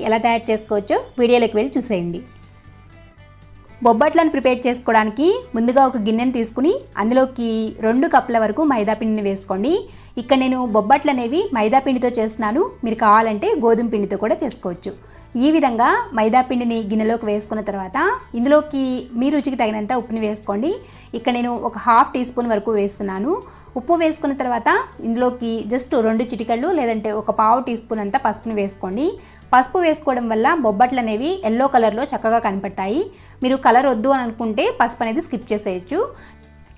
ఎలా తయారు చేసుకోవచ్చో వీడియోలోకి వెళ్ళి చూసేయండి. బొబ్బట్లను ప్రిపేర్ చేసుకోవడానికి ముందుగా ఒక గిన్నెను తీసుకుని అందులోకి 2 కప్పుల వరకు మైదా పిండిని వేసుకోండి. ఇక్కడ నేను బొబ్బట్లు అనేవి మైదా పిండితో చేస్తున్నాను. మీరు కావాలంటే గోధుమ పిండితో కూడా చేసుకోవచ్చు. ఈ విధంగా మైదా పిండిని గిన్నెలోకి వేసుకున్న తర్వాత ఇందులోకి మీ రుచికి తగినంత ఉప్పుని వేసుకోండి. ఇక్కడ నేను ఒక 1/2 టీ స్పూన్ వరకు వేస్తున్నాను. ఉప్పు వేసుకున్న తర్వాత ఇందులోకి జస్ట్ 2 చిటికళ్ళు లేదంటే ఒక 1/2 టీ స్పూన్ అంతా పసుపుని వేసుకోండి. పసుపు వేసుకోవడం వల్ల బొబ్బట్లు అనేవి ఎల్లో కలర్లో చక్కగా కనపడతాయి. మీరు కలర్ వద్దు అని అనుకుంటే పసుపు అనేది స్కిప్ చేసేయచ్చు.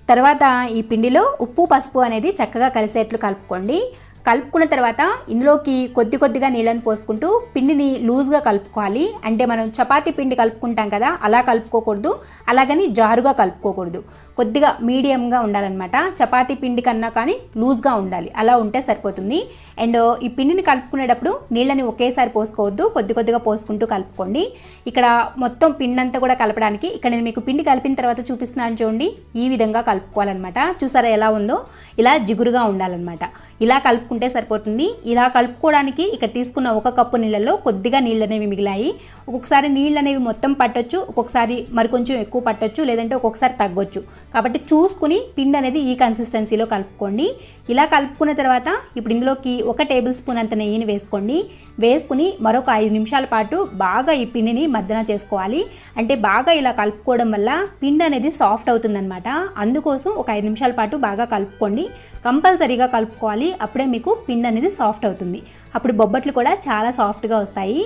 తర్వాత ఈ పిండిలో ఉప్పు పసుపు అనేది చక్కగా కలిసేట్లు కలుపుకోండి. కలుపుకున్న తర్వాత ఇందులోకి కొద్దిగా నీళ్ళని పోసుకుంటూ పిండిని లూజ్గా కలుపుకోవాలి. అంటే మనం చపాతీ పిండి కలుపుకుంటాం కదా, అలా కలుపుకోకూడదు, అలాగని జారుగా కలుపుకోకూడదు. కొద్దిగా మీడియంగా ఉండాలన్నమాట. చపాతీ పిండి కన్నా కానీ లూజ్గా ఉండాలి, అలా ఉంటే సరిపోతుంది. అండ్ ఈ పిండిని కలుపుకునేటప్పుడు నీళ్ళని ఒకేసారి పోసుకోవద్దు, కొద్దిగా పోసుకుంటూ కలుపుకోండి. ఇక్కడ మొత్తం పిండి అంతా కూడా కలపడానికి ఇక్కడ నేను మీకు పిండి కలిపిన తర్వాత చూపిస్తున్నాను చూడండి. ఈ విధంగా కలుపుకోవాలన్నమాట. చూసారా ఎలా ఉందో, ఇలా జిగురుగా ఉండాలన్నమాట. ఇలా కలుపుకుంటే సరిపోతుంది. ఇలా కలుపుకోవడానికి ఇక్కడ తీసుకున్న 1 కప్పు నీళ్ళల్లో కొద్దిగా నీళ్ళు అనేవి మిగిలాయి. ఒక్కొక్కసారి నీళ్ళు అనేవి మొత్తం పట్టొచ్చు, ఒక్కొక్కసారి మరికొంచెం ఎక్కువ పట్టొచ్చు, లేదంటే ఒక్కొక్కసారి తగ్గొచ్చు. కాబట్టి చూసుకుని పిండి అనేది ఈ కన్సిస్టెన్సీలో కలుపుకోండి. ఇలా కలుపుకున్న తర్వాత ఇప్పుడు ఇందులోకి 1 టేబుల్ స్పూన్ అంత నెయ్యిని వేసుకోండి. వేసుకుని మరొక 5 నిమిషాల పాటు బాగా ఈ పిండిని మద్దన చేసుకోవాలి. అంటే బాగా ఇలా కలుపుకోవడం వల్ల పిండి అనేది సాఫ్ట్ అవుతుందన్నమాట. అందుకోసం ఒక 5 నిమిషాల పాటు బాగా కలుపుకోండి. కంపల్సరీగా కలుపుకోవాలి. అప్పుడే మీకు పిండి అనేది సాఫ్ట్ అవుతుంది. అప్పుడు బొబ్బట్లు కూడా చాలా సాఫ్ట్గా వస్తాయి.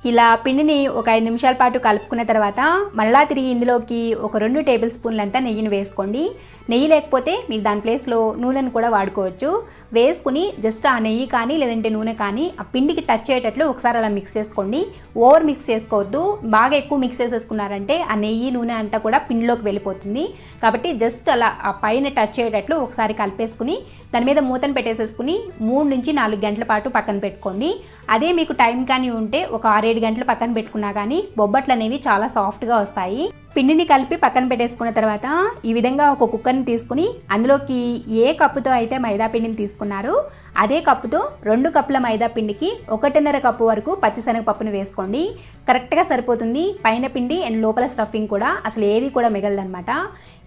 ఇలా పిండిని ఒక 5 నిమిషాల పాటు కలుపుకున్న తర్వాత మళ్ళా తిరిగి ఇందులోకి ఒక 2 టేబుల్ స్పూన్లంతా నెయ్యిని వేసుకోండి. నెయ్యి లేకపోతే మీరు దాని ప్లేస్లో నూనెను కూడా వాడుకోవచ్చు. వేసుకుని జస్ట్ ఆ నెయ్యి కానీ లేదంటే నూనె కానీ ఆ పిండికి టచ్ అయ్యేటట్లు ఒకసారి అలా మిక్స్ చేసుకోండి. ఓవర్ మిక్స్ చేసుకోవద్దు. బాగా ఎక్కువ మిక్స్ చేసేసుకున్నారంటే ఆ నెయ్యి నూనె అంతా కూడా పిండిలోకి వెళ్ళిపోతుంది. కాబట్టి జస్ట్ అలా ఆ పైన టచ్ అయ్యేటట్లు ఒకసారి కలిపేసుకుని దాని మీద మూతను పెట్టేసేసుకుని 3 నుంచి 4 గంటల పాటు పక్కన పెట్టుకోండి. అదే మీకు టైం కానీ ఉంటే ఒక 6-7 గంటలు పక్కన పెట్టుకున్నా కానీ బొబ్బట్లు అనేవి చాలా సాఫ్ట్గా వస్తాయి. పిండిని కలిపి పక్కన పెట్టేసుకున్న తర్వాత ఈ విధంగా ఒక కుక్కర్ని తీసుకుని అందులోకి ఏ కప్పుతో అయితే మైదా పిండిని తీసుకున్నారో అదే కప్పుతో 2 కప్పుల మైదా పిండికి 1.5 కప్పు వరకు పచ్చిశనగపప్పును వేసుకోండి. కరెక్ట్గా సరిపోతుంది. పైన పిండి అండ్ లోపల స్టఫింగ్ కూడా అసలు ఏది కూడా మిగలదనమాట.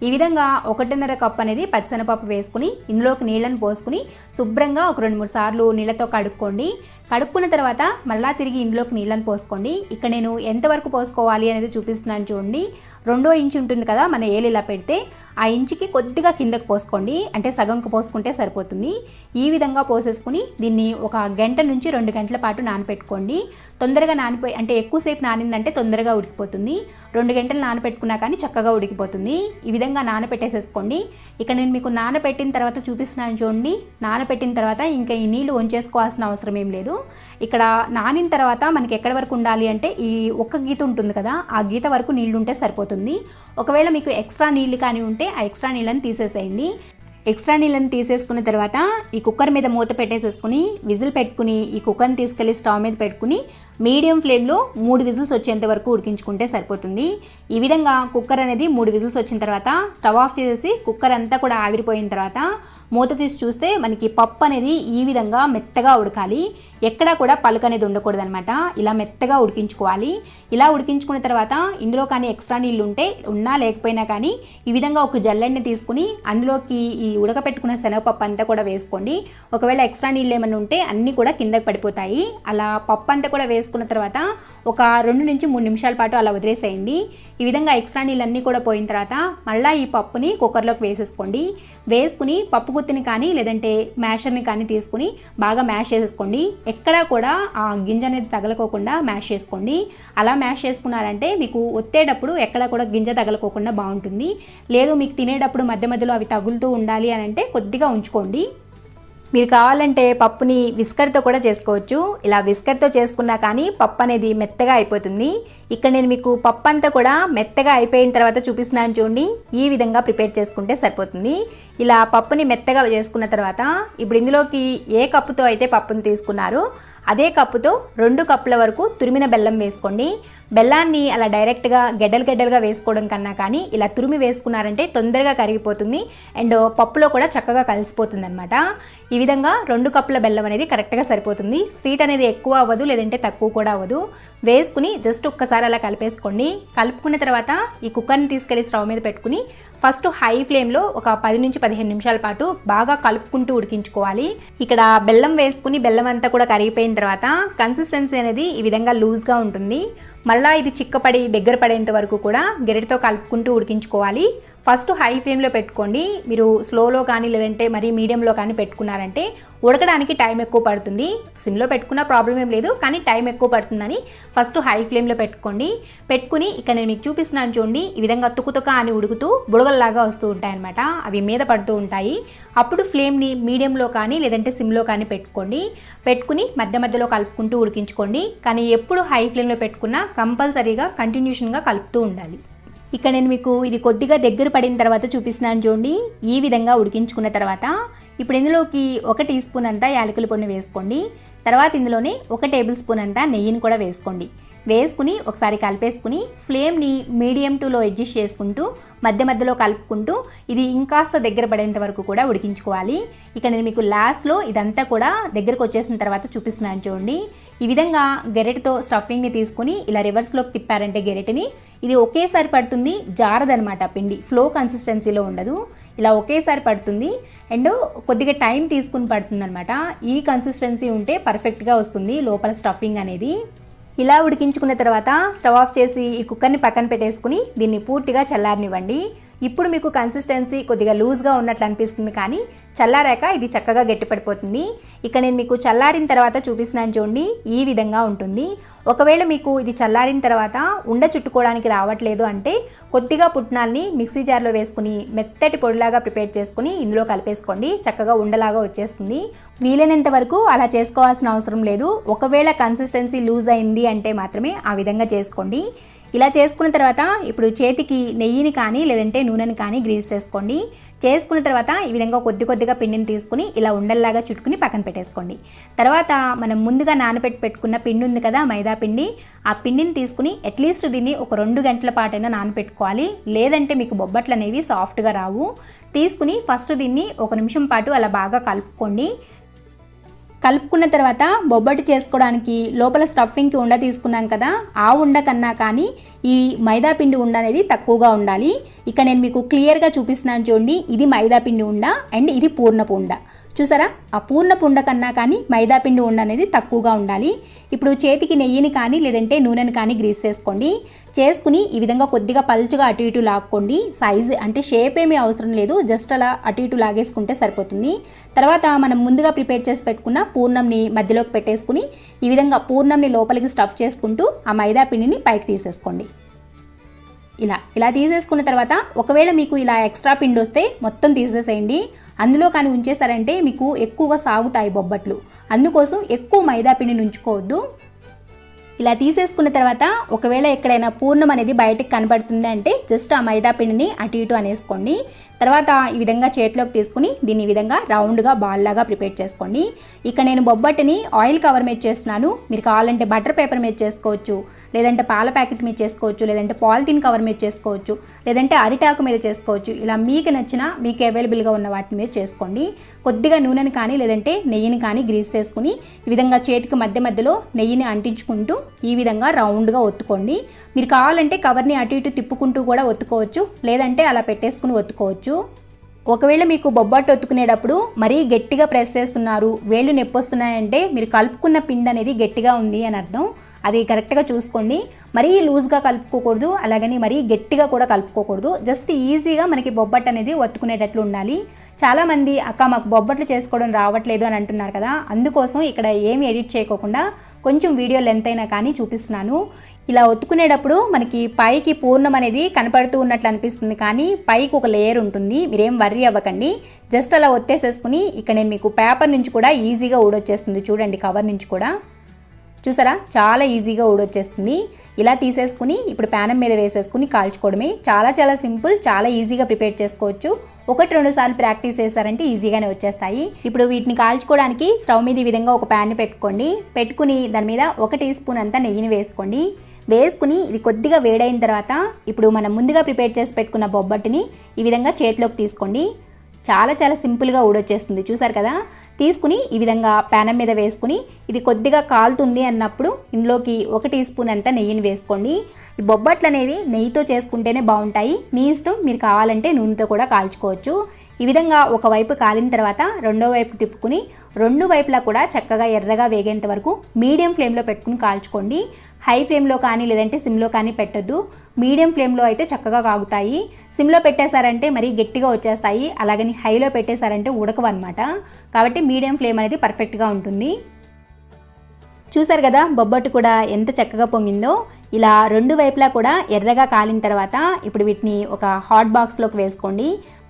ఈ విధంగా 1.5 కప్పు అనేది పచ్చిశనగపప్పు వేసుకుని ఇందులోకి నీళ్ళని పోసుకుని శుభ్రంగా ఒక 2-3 సార్లు నీళ్ళతో కడుక్కోండి. కడుక్కున్న తర్వాత మళ్ళా తిరిగి ఇందులోకి నీళ్ళని పోసుకోండి. ఇక్కడ నేను ఎంతవరకు పోసుకోవాలి అనేది చూపిస్తున్నాను చూడండి. 2 ఇంచు ఉంటుంది కదా మన ఏలు ఇలా పెడితే, ఆ ఇంచుకి కొద్దిగా కిందకు పోసుకోండి. అంటే సగంకు పోసుకుంటే సరిపోతుంది. ఈ విధంగా పోసేసుకుని దీన్ని ఒక 1 గంట నుంచి 2 గంటల పాటు నానపెట్టుకోండి. తొందరగా నానిపోయి అంటే ఎక్కువసేపు నానిందంటే తొందరగా ఉడికిపోతుంది. 2 గంటలు నానపెట్టుకున్నా కానీ చక్కగా ఉడికిపోతుంది. ఈ విధంగా నానపెట్టేసేసుకోండి. ఇక్కడ నేను మీకు నానపెట్టిన తర్వాత చూపిస్తున్నాను చూడండి. నానపెట్టిన తర్వాత ఇంకా ఈ నీళ్లు వంచేసుకోవాల్సిన అవసరం ఏం లేదు. ఇక్కడ నానిన తర్వాత మనకి ఎక్కడి వరకు ఉండాలి అంటే ఈ ఒక్క గీత ఉంటుంది కదా, ఆ గీత వరకు నీళ్లు ఉంటే సరిపోతుంది. ఒకవేళ మీకు ఎక్స్ట్రా నీళ్ళు కానీ ఉంటే ఆ ఎక్స్ట్రా నీళ్ళని తీసేసేయండి. ఎక్స్ట్రా నీళ్ళని తీసేసుకున్న తర్వాత ఈ కుక్కర్ మీద మూత పెట్టేసేసుకుని విజిల్ పెట్టుకుని ఈ కుక్కర్ని తీసుకెళ్ళి స్టవ్ మీద పెట్టుకుని మీడియం ఫ్లేమ్లో 3 విజిల్స్ వచ్చేంత వరకు ఉడికించుకుంటే సరిపోతుంది. ఈ విధంగా కుక్కర్ అనేది 3 విజిల్స్ వచ్చిన తర్వాత స్టవ్ ఆఫ్ చేసేసి కుక్కర్ అంతా కూడా ఆవిరిపోయిన తర్వాత మూత తీసి చూస్తే మనకి పప్పు అనేది ఈ విధంగా మెత్తగా ఉడకాలి. ఎక్కడా కూడా పలుకు అనేది ఉండకూడదు అనమాట. ఇలా మెత్తగా ఉడికించుకోవాలి. ఇలా ఉడికించుకున్న తర్వాత ఇందులో కానీ ఎక్స్ట్రా నీళ్ళు ఉంటే ఉన్నా లేకపోయినా కానీ ఈ విధంగా ఒక జల్లెడని తీసుకుని అందులోకి ఈ ఉడకపెట్టుకున్న శనగపప్పు అంతా కూడా వేసుకోండి. ఒకవేళ ఎక్స్ట్రా నీళ్ళు ఏమైనా ఉంటే అన్నీ కూడా కిందకి పడిపోతాయి. అలా పప్పు అంతా కూడా వేసుకున్న తర్వాత ఒక 2 నుంచి 3 నిమిషాల పాటు అలా వదిలేసేయండి. ఈ విధంగా ఎక్స్ట్రా నీళ్ళన్నీ కూడా పోయిన తర్వాత మళ్ళీ ఈ పప్పుని కుక్కర్లోకి వేసేసుకోండి. వేసుకుని పప్పు గుత్తిని కానీ లేదంటే మ్యాషర్ని కానీ తీసుకుని బాగా మ్యాష్ చేసేసుకోండి. ఎక్కడా కూడా ఆ గింజ అనేది తగలకోకుండా మ్యాష్ చేసుకోండి. అలా మ్యాష్ చేసుకున్నారంటే మీకు ఒత్తేటప్పుడు ఎక్కడా కూడా గింజ తగలకోకుండా బాగుంటుంది. లేదు మీకు తినేటప్పుడు మధ్య మధ్యలో అవి తగులుతూ ఉండాలి అని అంటే కొద్దిగా ఉంచుకోండి. మీరు కావాలంటే పప్పుని విస్కర్తో కూడా చేసుకోవచ్చు. ఇలా విస్కర్తో చేసుకున్నా కానీ పప్పు అనేది మెత్తగా అయిపోతుంది. ఇక్కడ నేను మీకు పప్పు అంతా కూడా మెత్తగా అయిపోయిన తర్వాత చూపిస్తున్నాను చూడండి. ఈ విధంగా ప్రిపేర్ చేసుకుంటే సరిపోతుంది. ఇలా పప్పుని మెత్తగా చేసుకున్న తర్వాత ఇప్పుడు ఇందులోకి ఏ కప్పుతో అయితే పప్పుని తీసుకున్నారో అదే కప్పుతో 2 కప్పుల వరకు తురిమిన బెల్లం వేసుకోండి. బెల్లాన్ని అలా డైరెక్ట్గా గడ్డలుగా వేసుకోవడం కన్నా కానీ ఇలా తురిమి వేసుకున్నారంటే తొందరగా కరిగిపోతుంది అండ్ పప్పులో కూడా చక్కగా కలిసిపోతుంది అనమాట. ఈ విధంగా 2 కప్పుల బెల్లం అనేది కరెక్ట్గా సరిపోతుంది. స్వీట్ అనేది ఎక్కువ అవ్వదు, లేదంటే తక్కువ కూడా అవ్వదు. వేసుకుని జస్ట్ ఒక్కసారి అలా కలిపేసుకోండి. కలుపుకున్న తర్వాత ఈ కుక్కర్ని తీసుకెళ్లి స్టవ్ మీద పెట్టుకుని ఫస్ట్ హై ఫ్లేమ్లో ఒక 10 నుంచి 15 నిమిషాల పాటు బాగా కలుపుకుంటూ ఉడికించుకోవాలి. ఇక్కడ బెల్లం వేసుకుని బెల్లం అంతా కూడా కరిగిపోయిన తర్వాత కన్సిస్టెన్సీ అనేది ఈ విధంగా లూజ్గా ఉంటుంది. మళ్ళీ ఇది చిక్కపడి దగ్గర పడేంత వరకు కూడా గరిటెతో కలుపుకుంటూ ఉడికించుకోవాలి. ఫస్ట్ హై ఫ్లేమ్లో పెట్టుకోండి. మీరు స్లోలో కానీ లేదంటే మరీ మీడియంలో కానీ పెట్టుకున్నారంటే ఉడకడానికి టైం ఎక్కువ పడుతుంది. సిమ్లో పెట్టుకున్న ప్రాబ్లం ఏం లేదు, కానీ టైం ఎక్కువ పడుతుందని ఫస్ట్ హై ఫ్లేమ్లో పెట్టుకుని ఇక్కడ నేను మీకు చూపిస్తున్నాను చూడండి. ఈ విధంగా తుక్కుతుక్క అని ఉడుకుతూ బుడగల్లాగా వస్తూ ఉంటాయన్నమాట. అవి మీద పడుతూ ఉంటాయి. అప్పుడు ఫ్లేమ్ని మీడియంలో కానీ లేదంటే సిమ్లో కానీ పెట్టుకుని మధ్యలో కలుపుకుంటూ ఉడికించుకోండి. కానీ ఎప్పుడు హై ఫ్లేమ్లో పెట్టుకున్నా కంపల్సరీగా కంటిన్యూషన్గా కలుపుతూ ఉండాలి. ఇక్కడ నేను మీకు ఇది కొద్దిగా దగ్గర పడిన తర్వాత చూపిస్తున్నాను చూడండి. ఈ విధంగా ఉడికించుకున్న తర్వాత ఇప్పుడు ఇందులోకి 1 టీ స్పూన్ అంతా యాలకుల పొడిని వేసుకోండి. తర్వాత ఇందులోనే 1 టేబుల్ స్పూన్ అంతా నెయ్యిని కూడా వేసుకుని ఒకసారి కలిపేసుకుని ఫ్లేమ్ని మీడియం టు లో అడ్జస్ట్ చేసుకుంటూ మధ్యలో కలుపుకుంటూ ఇది ఇంకాస్త దగ్గర పడేంత వరకు కూడా ఉడికించుకోవాలి. ఇక్కడ నేను మీకు లాస్ట్లో ఇదంతా కూడా దగ్గరకు వచ్చేసిన తర్వాత చూపిస్తున్నాను చూడండి. ఈ విధంగా గెరెటతో స్టఫింగ్ని తీసుకుని ఇలా రివర్స్లోకి తిప్పారంటే గెరెటని ఇది ఒకేసారి పడుతుంది, జారదనమాట. పిండి ఫ్లో కన్సిస్టెన్సీలో ఉండదు, ఇలా ఒకేసారి పడుతుంది అండ్ కొద్దిగా టైం తీసుకుని పడుతుంది అనమాట. ఈ కన్సిస్టెన్సీ ఉంటే పర్ఫెక్ట్గా వస్తుంది లోపల స్టఫింగ్ అనేది. ఇలా ఉడికించుకున్న తర్వాత స్టవ్ ఆఫ్ చేసి ఈ కుక్కర్ని పక్కన పెట్టేసుకుని దీన్ని పూర్తిగా చల్లారనివ్వండి. ఇప్పుడు మీకు కన్సిస్టెన్సీ కొద్దిగా లూజ్గా ఉన్నట్లు అనిపిస్తుంది, కానీ చల్లారాక ఇది చక్కగా గట్టిపడిపోతుంది. ఇక్కడ నేను మీకు చల్లారిన తర్వాత చూపిస్తున్నాను చూడండి. ఈ విధంగా ఉంటుంది. ఒకవేళ మీకు ఇది చల్లారిన తర్వాత ఉండ చుట్టుకోవడానికి రావట్లేదు అంటే కొద్దిగా పుట్నాల్ని మిక్సీ జార్లో వేసుకుని మెత్తటి పొడిలాగా ప్రిపేర్ చేసుకుని ఇందులో కలిపేసుకోండి. చక్కగా ఉండలాగా వచ్చేస్తుంది. వీలైనంత వరకు అలా చేసుకోవాల్సిన అవసరం లేదు. ఒకవేళ కన్సిస్టెన్సీ లూజ్ అయింది అంటే మాత్రమే ఆ విధంగా చేసుకోండి. ఇలా చేసుకున్న తర్వాత ఇప్పుడు చేతికి నెయ్యిని కానీ లేదంటే నూనెని కానీ గ్రీస్ చేసుకున్న తర్వాత ఈ విధంగా కొద్దిగా పిండిని తీసుకుని ఇలా ఉండల్లాగా చుట్టుకుని పక్కన పెట్టేసుకోండి. తర్వాత మనం ముందుగా పెట్టుకున్న పిండి ఉంది కదా, మైదా పిండి, ఆ పిండిని తీసుకుని అట్లీస్ట్ దీన్ని ఒక 2 గంటల పాటైనా నానపెట్టుకోవాలి. లేదంటే మీకు బొబ్బట్లు అనేవి సాఫ్ట్గా రావు. తీసుకుని ఫస్ట్ దీన్ని 1 నిమిషం పాటు అలా బాగా కలుపుకున్న తర్వాత బొబ్బట్టు చేసుకోవడానికి లోపల స్టఫింగ్కి ఉండ తీసుకున్నాం కదా, ఆ ఉండ కన్నా కానీ ఈ మైదా పిండి ఉండ అనేది తక్కువగా ఉండాలి. ఇక్కడ నేను మీకు క్లియర్గా చూపిస్తున్నాను చూడండి. ఇది మైదా పిండి ఉండ అండ్ ఇది పూర్ణపు ఉండ. చూసారా, ఆ పూర్ణపు ఉండ కన్నా కానీ మైదా పిండి ఉండ అనేది తక్కువగా ఉండాలి. ఇప్పుడు చేతికి నెయ్యిని కానీ లేదంటే నూనెని కానీ గ్రీస్ చేసుకుని ఈ విధంగా కొద్దిగా పల్చగా అటు ఇటు లాక్కోండి. సైజు అంటే షేప్ ఏమీ అవసరం లేదు, జస్ట్ అలా అటు ఇటు లాగేసుకుంటే సరిపోతుంది. తర్వాత మనం ముందుగా ప్రిపేర్ చేసి పెట్టుకున్న పూర్ణంని మధ్యలోకి పెట్టేసుకుని ఈ విధంగా పూర్ణంని లోపలికి స్టఫ్ చేసుకుంటూ ఆ మైదా పిండిని పైకి తీసేసుకోండి. ఇలా తీసేసుకున్న తర్వాత ఒకవేళ మీకు ఇలా ఎక్స్ట్రా పిండి వస్తే మొత్తం తీసేసేయండి. అందులో కానీ ఉంచేసారంటే మీకు ఎక్కువగా సాగుతాయి బొబ్బట్లు. అందుకోసం ఎక్కువ మైదా పిండిని ఉంచుకోవద్దు. ఇలా తీసేసుకున్న తర్వాత ఒకవేళ ఎక్కడైనా పూర్ణం అనేది బయటకు కనబడుతుంది అంటే జస్ట్ ఆ మైదా పిండిని అటు ఇటు అనేసుకోండి. తర్వాత ఈ విధంగా చేతిలోకి తీసుకుని దీన్ని ఈ విధంగా రౌండ్గా బాల్ లాగా ప్రిపేర్ చేసుకోండి. ఇక్కడ నేను బొబ్బట్టుని ఆయిల్ కవర్ మీద చేస్తున్నాను. మీరు కావాలంటే బటర్ పేపర్ మీద చేసుకోవచ్చు, లేదంటే పాల ప్యాకెట్ మీద చేసుకోవచ్చు, లేదంటే పాలిథిన్ కవర్ మీద చేసుకోవచ్చు, లేదంటే అరిటాకు మీద చేసుకోవచ్చు. ఇలా మీకు నచ్చిన మీకు అవైలబుల్గా ఉన్న వాటి మీద చేసుకోండి. కొద్దిగా నూనెని కానీ లేదంటే నెయ్యిని కానీ గ్రీస్ చేసుకుని ఈ విధంగా చేతికి మధ్యలో నెయ్యిని అంటించుకుంటూ ఈ విధంగా రౌండ్గా ఒత్తుకోండి. మీరు కావాలంటే కవర్ని అటు ఇటు తిప్పుకుంటూ కూడా ఒత్తుకోవచ్చు, లేదంటే అలా పెట్టేసుకుని ఒత్తుకోవచ్చు. ఒకవేళ మీకు బొబ్బట్టు ఒత్తుకునేటప్పుడు మరీ గట్టిగా ప్రెస్ చేస్తున్నారు, వేళ్ళు నొప్పి వస్తున్నాయంటే మీరు కలుపుకున్న పిండి అనేది గట్టిగా ఉంది అని అర్థం. అది కరెక్ట్గా చూసుకోండి. మరీ లూజ్గా కలుపుకోకూడదు, అలాగని మరీ గట్టిగా కూడా కలుపుకోకూడదు. జస్ట్ ఈజీగా మనకి బొబ్బట్టు అనేది ఒత్తుకునేటట్లు ఉండాలి. చాలామంది అక్క మాకు బొబ్బట్లు చేసుకోవడం రావట్లేదు అని అంటున్నారు కదా, అందుకోసం ఇక్కడ ఏమి ఎడిట్ చేయకోకుండా కొంచెం వీడియో లెంత్ అయినా కానీ చూపిస్తున్నాను. ఇలా ఒత్తుకునేటప్పుడు మనకి పైకి పూర్ణం అనేది కనపడుతూ ఉన్నట్లు అనిపిస్తుంది, కానీ పైకి ఒక లేయర్ ఉంటుంది. మీరేం వర్రీ అవ్వకండి. జస్ట్ అలా ఒత్తేసేసుకుని ఇక్కడ నేను మీకు పేపర్ నుంచి కూడా ఈజీగా ఊడొచ్చేస్తుంది చూడండి, కవర్ నుంచి కూడా. చూసారా, చాలా ఈజీగా ఊడొచ్చేస్తుంది. ఇలా తీసేసుకుని ఇప్పుడు ప్యానం మీద వేసేసుకుని కాల్చుకోవడమే. చాలా చాలా సింపుల్, చాలా ఈజీగా ప్రిపేర్ చేసుకోవచ్చు. 1-2 సార్లు ప్రాక్టీస్ చేశారంటే ఈజీగానే వచ్చేస్తాయి. ఇప్పుడు వీటిని కాల్చుకోవడానికి స్టవ్ మీద ఈ విధంగా ఒక ప్యాన్ని పెట్టుకుని దాని మీద 1 టీ స్పూన్ అంతా నెయ్యిని వేసుకుని ఇది కొద్దిగా వేడైన తర్వాత ఇప్పుడు మనం ముందుగా ప్రిపేర్ చేసి పెట్టుకున్న బొబ్బట్టుని ఈ విధంగా చేతిలోకి తీసుకోండి. చాలా చాలా సింపుల్గా ఊడొచ్చేస్తుంది. చూసారు కదా, తీసుకుని ఈ విధంగా ప్యానం మీద వేసుకుని ఇది కొద్దిగా కాలుతుంది అన్నప్పుడు ఇందులోకి 1 టీ స్పూన్ అంతా నెయ్యిని వేసుకోండి. ఈ బొబ్బట్లు అనేవి నెయ్యితో చేసుకుంటేనే బాగుంటాయి. మీ ఇష్టం, మీరు కావాలంటే నూనెతో కూడా కాల్చుకోవచ్చు. ఈ విధంగా ఒకవైపు కాలిన తర్వాత రెండో వైపు తిప్పుకుని 2 వైపులా కూడా చక్కగా ఎర్రగా వేగేంత వరకు మీడియం ఫ్లేమ్లో పెట్టుకుని కాల్చుకోండి. హై ఫ్లేమ్లో కానీ లేదంటే సిమ్లో కానీ పెట్టొద్దు. మీడియం ఫ్లేమ్లో అయితే చక్కగా కాగుతాయి. సిమ్లో పెట్టేశారంటే మరీ గట్టిగా వచ్చేస్తాయి, అలాగని హైలో పెట్టేశారంటే ఉడకవు అన్నమాట. కాబట్టి మీడియం ఫ్లేమ్ అనేది పర్ఫెక్ట్గా ఉంటుంది. చూసారు కదా, బొబ్బట్టు కూడా ఎంత చక్కగా పొంగిందో. ఇలా 2 వైపులా కూడా ఎర్రగా కాలిన తర్వాత ఇప్పుడు వీటిని ఒక హాట్ బాక్స్లోకి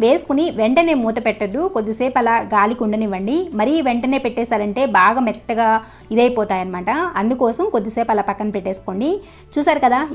వేసుకుని వెంటనే మూత పెట్టద్దు. కొద్దిసేపు అలా గాలికి ఉండనివ్వండి. మరీ వెంటనే పెట్టేశారంటే బాగా మెత్తగా ఇదైపోతాయి అన్నమాట. అందుకోసం కొద్దిసేపు అలా పక్కన పెట్టేసుకోండి. చూసారు కదా,